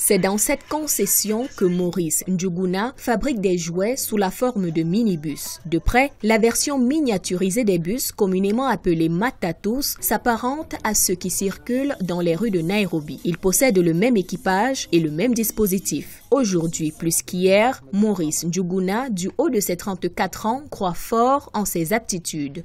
C'est dans cette concession que Maurice Njuguna fabrique des jouets sous la forme de minibus. De près, la version miniaturisée des bus, communément appelée Matatus, s'apparente à ceux qui circulent dans les rues de Nairobi. Il possède le même équipage et le même dispositif. Aujourd'hui, plus qu'hier, Maurice Njuguna, du haut de ses 34 ans, croit fort en ses aptitudes.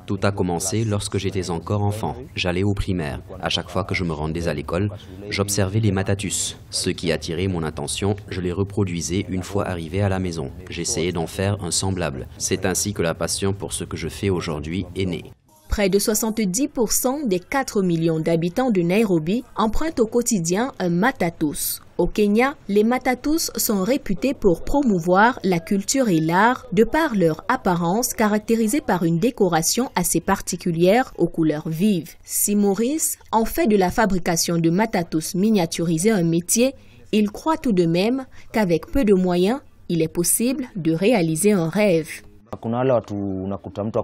Tout a commencé lorsque j'étais encore enfant. J'allais au primaire. À chaque fois que je me rendais à l'école, j'observais les Matatus. Ce qui attirait mon attention, je les reproduisais une fois arrivé à la maison. J'essayais d'en faire un semblable. C'est ainsi que la passion pour ce que je fais aujourd'hui est née. Près de 70% des 4 millions d'habitants de Nairobi empruntent au quotidien un Matatus. Au Kenya, les Matatus sont réputés pour promouvoir la culture et l'art de par leur apparence caractérisée par une décoration assez particulière aux couleurs vives. Si Maurice en fait de la fabrication de Matatus miniaturisés un métier, il croit tout de même qu'avec peu de moyens, il est possible de réaliser un rêve.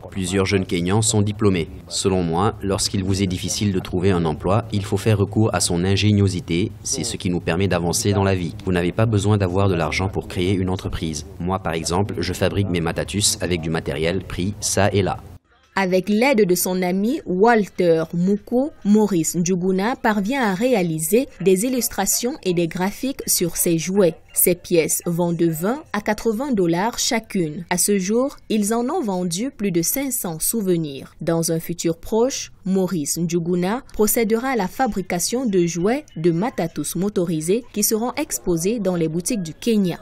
Plusieurs jeunes Kenyans sont diplômés. Selon moi, lorsqu'il vous est difficile de trouver un emploi, il faut faire recours à son ingéniosité. C'est ce qui nous permet d'avancer dans la vie. Vous n'avez pas besoin d'avoir de l'argent pour créer une entreprise. Moi, par exemple, je fabrique mes Matatus avec du matériel pris ça et là. Avec l'aide de son ami Walter Muku, Maurice Njuguna parvient à réaliser des illustrations et des graphiques sur ses jouets. Ces pièces vont de 20 à 80 $ chacune. À ce jour, ils en ont vendu plus de 500 souvenirs. Dans un futur proche, Maurice Njuguna procédera à la fabrication de jouets de Matatus motorisés qui seront exposés dans les boutiques du Kenya.